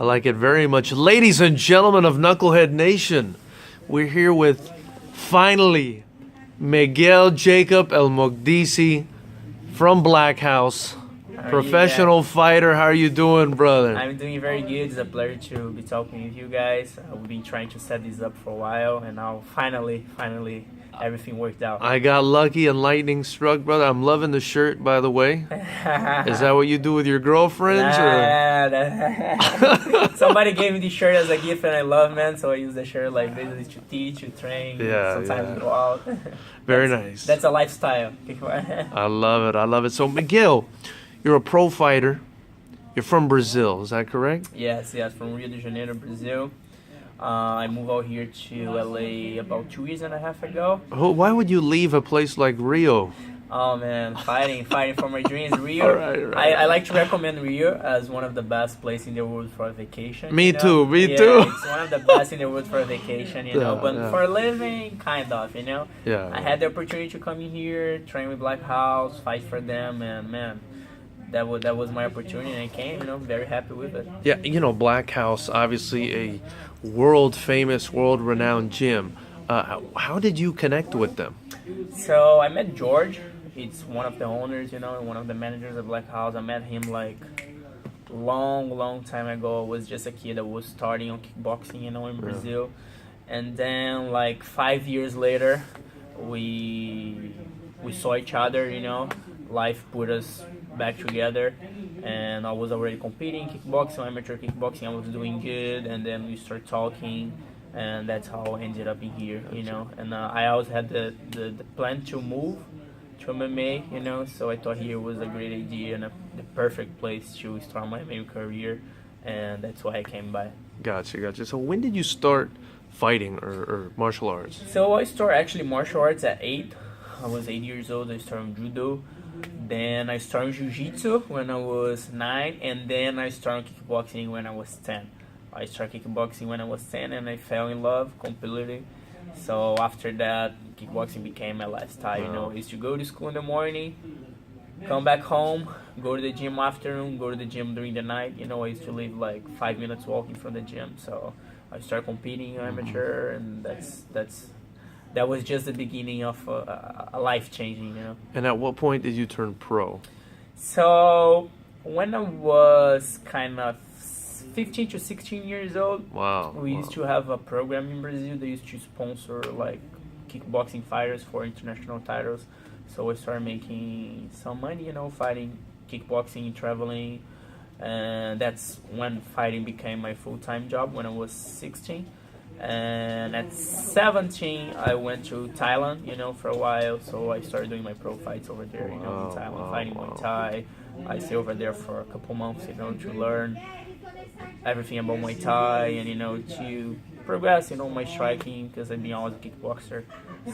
I like it very much. Ladies and gentlemen of Knucklehead Nation, we're here with, finally, Miguel Jacob Elmokdisi from Blackhouse. Professional fighter. How are you doing, brother? I'm doing very good. It's a pleasure to be talking with you guys. We've been trying to set this up for a while, and now finally, everything worked out. I got lucky and lightning struck, brother. I'm loving the shirt, by the way. Is that what you do with your girlfriends? Somebody gave me the shirt as a gift, and I love, man. So I use the shirt like basically to teach, to train, sometimes go out. Very nice. That's a lifestyle. I love it. I love it. So, Miguel, you're a pro fighter. You're from Brazil, is that correct? Yes, from Rio De Janeiro, Brazil. I moved out here to LA about 2 years and a half ago. Why would you leave a place like Rio? Oh man, fighting for my dreams. Rio, right. I like to recommend Rio as one of the best places in the world for a vacation. Me too. It's one of the best in the world for a vacation, but for a living, kind of, I had the opportunity to come in here, train with Blackhouse, fight for them, and man, that was my opportunity, and I came, very happy with it. Yeah, Blackhouse, obviously a world-famous, world-renowned gym. How did you connect with them? So I met George. He's one of the owners, and one of the managers of Blackhouse. I met him like long time ago. I was just a kid that was starting on kickboxing, in Brazil. And then like 5 years later, we saw each other, Life put us back together, and I was already competing kickboxing, amateur kickboxing. I was doing good, and then we started talking, and that's how I ended up in here, And I always had the plan to move to MMA, so I thought here was a great idea and the perfect place to start my MMA career, and that's why I came by. Gotcha. So when did you start fighting or martial arts? So I started actually martial arts at 8. I was 8 years old. I started judo. Then I started jiu-jitsu when I was 9, and then I started kickboxing when I was 10. I started kickboxing when I was 10, and I fell in love completely. So after that, kickboxing became my lifestyle. I used to go to school in the morning, come back home, go to the gym afternoon, go to the gym during the night. I used to live like 5 minutes walking from the gym. So I started competing amateur, and that was just the beginning of a life changing, And at what point did you turn pro? So when I was kind of 15 to 16 years old, we used to have a program in Brazil. They used to sponsor like kickboxing fighters for international titles. So I started making some money, fighting kickboxing, traveling, and that's when fighting became my full-time job when I was 16. And at 17, I went to Thailand, for a while. So I started doing my pro fights over there, in Thailand, fighting Muay Thai. I stayed over there for a couple months, to learn everything about Muay Thai and, to progress, my striking, because I've been always a kickboxer.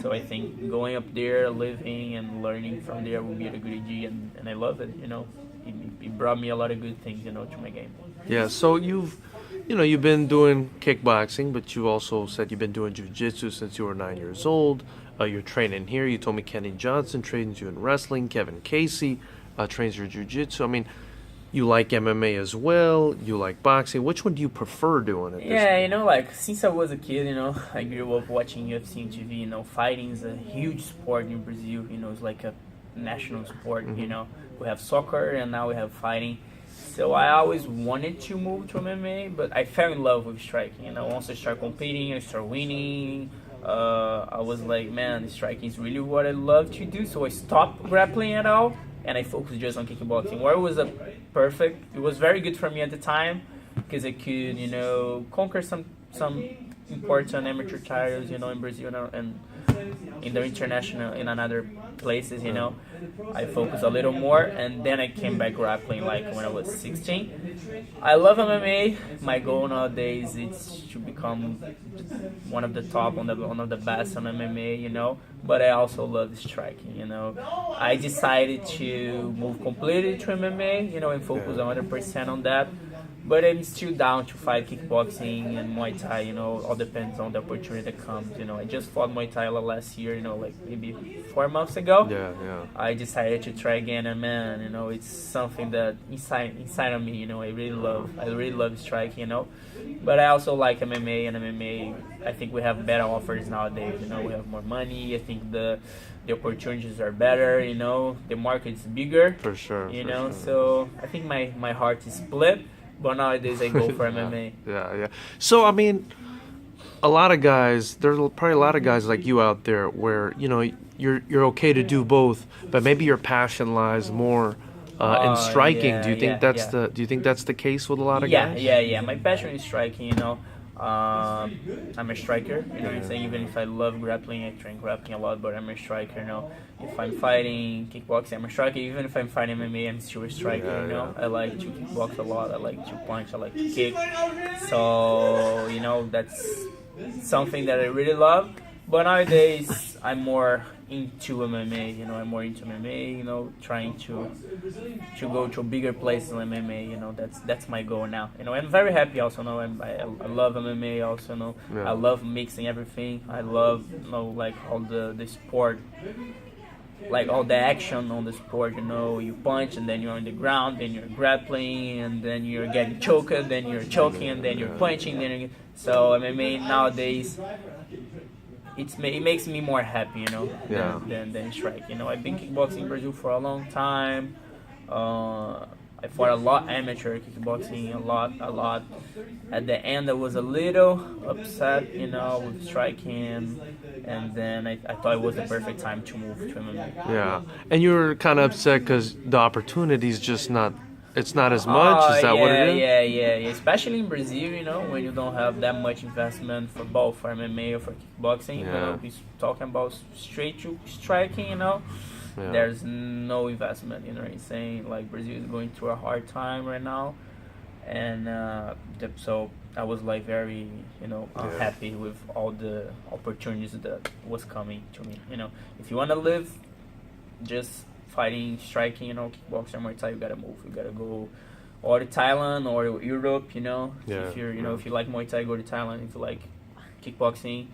So I think going up there, living and learning from there would be a good idea, and I love it, It brought me a lot of good things, to my game. Yeah, so you've been doing kickboxing, but you also said you've been doing jiu-jitsu since you were 9 years old. You're training here. You told me Kenny Johnson trains you in wrestling. Kevin Casey trains your jiu-jitsu. I mean, you like MMA as well. You like boxing. Which one do you prefer doing at this point? Since I was a kid, I grew up watching UFC on TV. Fighting is a huge sport in Brazil. It's like a national sport. We have soccer, and now we have fighting. So I always wanted to move to MMA, but I fell in love with striking. Once I started competing, I started winning. I was like, man, striking is really what I love to do. So I stopped grappling at all, and I focused just on kickboxing. Where it was it was very good for me at the time, because I could, conquer some important amateur titles, in Brazil and in the international, in another places, I focused a little more, and then I came back grappling like when I was 16. I love MMA. My goal nowadays is to become one of the top, one of the best on MMA, but I also love striking, I decided to move completely to MMA, and focus 100% on that. But I'm still down to fight kickboxing and Muay Thai, you know, all depends on the opportunity that comes, you know. I just fought Muay Thai last year, you know, like maybe 4 months ago. Yeah. I decided to try again, and man, you know, it's something that inside of me, you know, I really love striking, you know. But I also like MMA, and MMA, I think we have better offers nowadays, you know, we have more money, I think the opportunities are better, you know, the market is bigger. For sure. You know, so I think my heart is split. But nowadays I go for MMA. Yeah. So I mean, a lot of guys, there's probably a lot of guys like you out there where you know you're okay to do both, but maybe your passion lies more in striking. Do you think that's the case with a lot of guys? Yeah. My passion is striking. You know, I'm a striker. You know, what I'm saying, even if I love grappling, I train grappling a lot, but I'm a striker. You know, if I'm fighting kickboxing, I'm a striker. Even if I'm fighting MMA, I'm still a striker. You know, I like to kickbox a lot. I like to punch. I like to kick. So you know, that's something that I really love. But nowadays, I'm more into MMA. You know, I'm more into MMA. You know, trying to go to a bigger place in MMA. You know, that's my goal now. You know, I'm very happy. Also, know I love MMA. Also, know I love mixing everything. I love, you know, like all the sport, like all the action on the sport. You know, you punch and then you're on the ground, then you're grappling, and then you're getting choked, then you're choking, and then you're punching. So MMA nowadays, it makes me more happy, you know, than strike. You know, I've been kickboxing in Brazil for a long time. I fought a lot amateur kickboxing, a lot. At the end, I was a little upset, you know, with striking, and then I thought it was the perfect time to move to MMA. Yeah, and you were kind of upset because the opportunity's just not. It's not as much. Is that what it is? Yeah. Especially in Brazil, you know, when you don't have that much investment for both for MMA or for kickboxing. You know, he's talking about straight to striking. You know, there's no investment. You know what I'm saying? Like Brazil is going through a hard time right now, and so I was like very, you know, unhappy with all the opportunities that was coming to me. You know, if you want to live, just fighting, striking, you know, kickboxing, Muay Thai, you gotta move. You gotta go or to Thailand or Europe, you know. If you're, you know, if you like Muay Thai, go to Thailand. If you like kickboxing,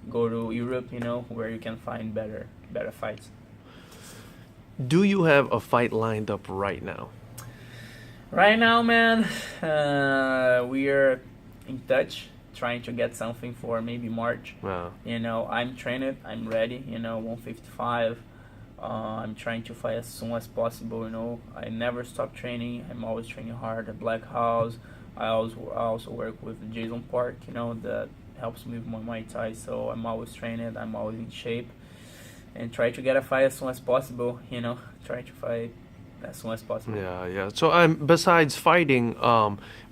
go to Europe, you know, where you can find better fights. Do you have a fight lined up right now? Right now, man, we are in touch, trying to get something for maybe March. Wow. You know, I'm trained, I'm ready, you know, 155. I'm trying to fight as soon as possible, you know. I never stop training. I'm always training hard at Blackhouse. I also work with Jason Park, you know, that helps me with my Muay Thai. So I'm always trained. I'm always in shape. And try to get a fight as soon as possible, you know. Try to fight as soon as possible. Yeah. So besides fighting,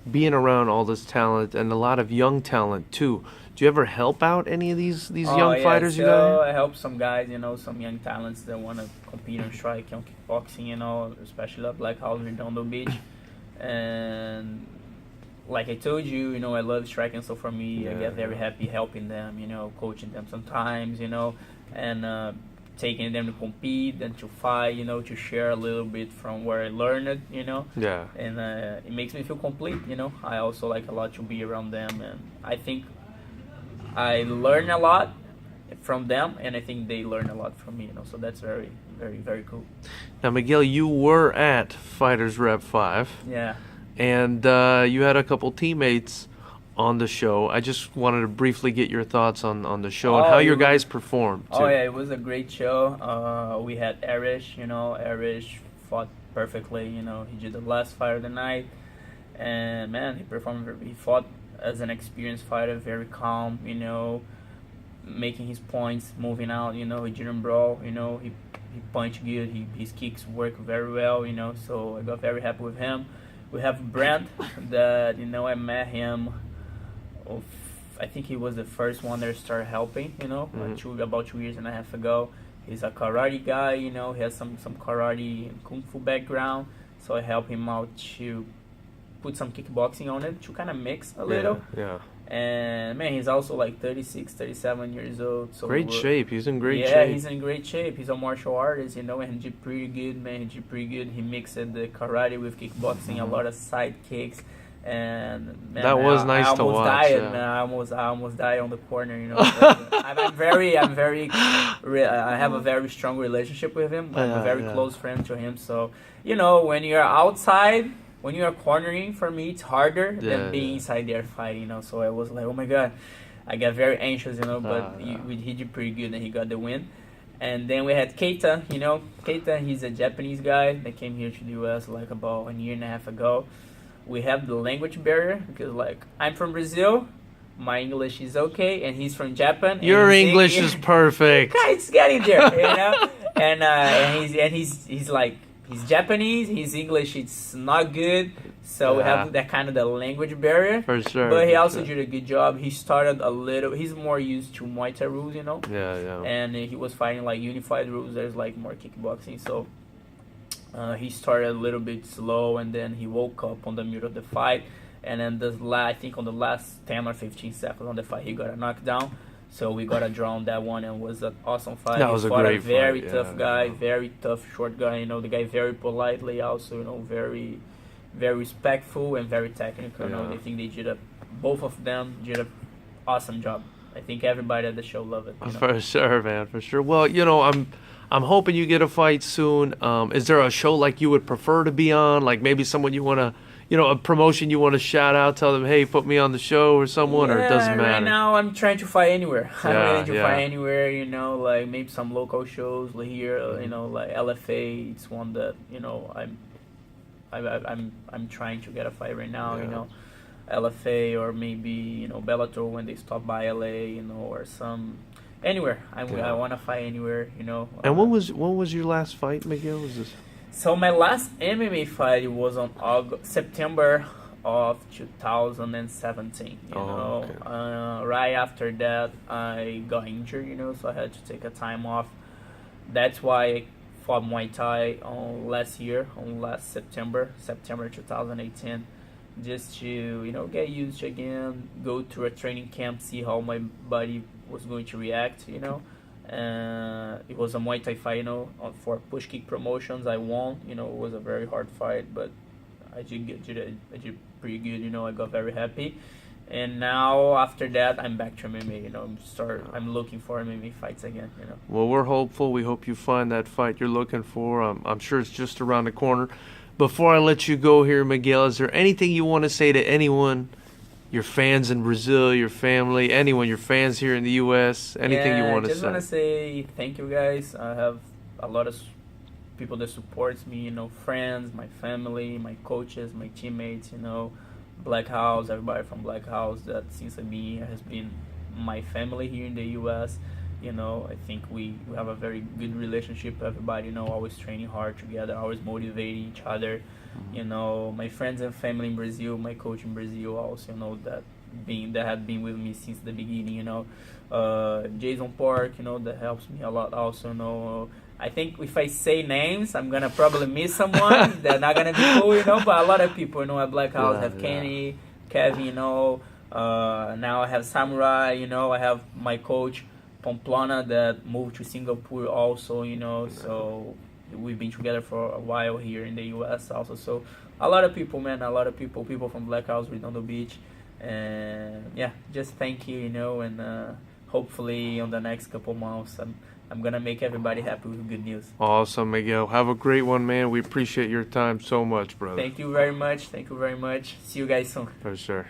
being around all this talent and a lot of young talent too, do you ever help out any of these young fighters? So I help some guys, you know, some young talents that want to compete on strike, on kickboxing, you know, especially at Blackhouse, Redondo Beach. And like I told you, you know, I love striking, so for me, I get very happy helping them, you know, coaching them sometimes, you know, and taking them to compete and to fight, you know, to share a little bit from where I learned, you know. Yeah. And it makes me feel complete, you know. I also like a lot to be around them, and I think I learn a lot from them, and I think they learn a lot from me, you know. So that's very, very, very cool. Now, Miguel, you were at FightersRep 5. Yeah. And you had a couple teammates on the show. I just wanted to briefly get your thoughts on the show and how your guys performed, too. Oh, yeah, it was a great show. We had Arish, you know. Arish fought perfectly, you know. He did the last fight of the night. And, man, he fought as an experienced fighter, very calm, you know, making his points, moving out, you know. He didn't brawl, you know. He punched good. His kicks work very well, you know. So I got very happy with him. We have Brent that, you know, I met him. I think he was the first one that started helping, you know, about 2 years and a half ago. He's a karate guy, you know. He has some karate and kung fu background. So I helped him out to put some kickboxing on it to kind of mix a little. Yeah. And man, he's also like 36, 37 years old. So great shape. He's in great shape. Yeah, he's in great shape. He's a martial artist, you know, and he did pretty good, man. He did pretty good. He mixed the karate with kickboxing, a lot of side kicks. And man, That was nice I to almost watch, died, yeah. man. I almost died on the corner, you know. I have a very strong relationship with him. I'm a very close friend to him. So, you know, when you're outside, when you're cornering, for me, it's harder than being inside there fighting, you know. So I was like, oh my God, I got very anxious, you know. But he did pretty good, and he got the win. And then we had Keita, you know. Keita, he's a Japanese guy that came here to the U.S. like about a year and a half ago. We have the language barrier because, like, I'm from Brazil, my English is okay, and he's from Japan. Your English is perfect. It's getting there, you know. And he's like, he's Japanese. His English it's not good, so we have that kind of the language barrier. For sure. But he also did a good job. He started a little. He's more used to Muay Thai rules, you know. Yeah. And he was fighting like unified rules. There's like more kickboxing, so. He started a little bit slow, and then he woke up on the middle of the fight, and then I think on the last 10 or 15 seconds on the fight, he got a knockdown. So we got a draw on that one, and it was an awesome fight. That was a great fight. Very tough guy, very tough short guy. You know, the guy very politely, also, you know, very, very respectful and very technical. You know, I think both of them did an awesome job. I think everybody at the show loved it. You know? For sure, man, for sure. Well, you know, I'm hoping you get a fight soon. Is there a show like you would prefer to be on? Like maybe someone you want to, you know, a promotion you want to shout out, tell them, hey, put me on the show or someone, or it doesn't matter? Right now I'm trying to fight anywhere. I'm ready to fight anywhere, you know, like maybe some local shows here, you know, like LFA. It's one that, you know, I'm trying to get a fight right now, you know. LFA or maybe, you know, Bellator when they stop by LA, you know, or some... Anywhere. I want to fight anywhere, you know. And when was your last fight, Miguel? Was this? So my last MMA fight was on September of 2017. You know, okay. Right after that I got injured, you know, so I had to take a time off. That's why I fought Muay Thai on last September 2018, just to, you know, get used again, go to a training camp, see how my body was going to react, you know. It was a Muay Thai fight, you know, for push kick promotions. I won, you know. It was a very hard fight, but I did pretty good, you know. I got very happy, and now after that I'm back to MMA, you know. I'm looking for MMA fights again, you know. Well, we're hopeful. We hope you find that fight you're looking for. I'm sure it's just around the corner. Before I let you go here, Miguel, is there anything you want to say to anyone? Your fans in Brazil, your family, anyone, your fans here in the U.S., anything you want to say? I just want to say thank you, guys. I have a lot of people that supports me, you know, friends, my family, my coaches, my teammates, you know, Blackhouse, everybody from Blackhouse that since I've been here has been my family here in the U.S. You know, I think we have a very good relationship. Everybody, you know, always training hard together, always motivating each other. You know, my friends and family in Brazil, my coach in Brazil also, you know, that had been with me since the beginning, you know. Jason Park, you know, that helps me a lot also, you know. I think if I say names, I'm gonna probably miss someone. They're not gonna be cool, you know, but a lot of people, you know, at Blackhouse have Kenny, Kevin, you know. Now I have Samurai, you know. I have my coach Pamplona that moved to Singapore also, you know. So we've been together for a while here in the U.S. also. So a lot of people, man, people from Blackhouse, Redondo Beach. And yeah, just thank you, you know, and hopefully on the next couple months I'm gonna make everybody happy with good news. Awesome, Miguel. Have a great one, man. We appreciate your time so much, brother. Thank you very much. See you guys soon. For sure.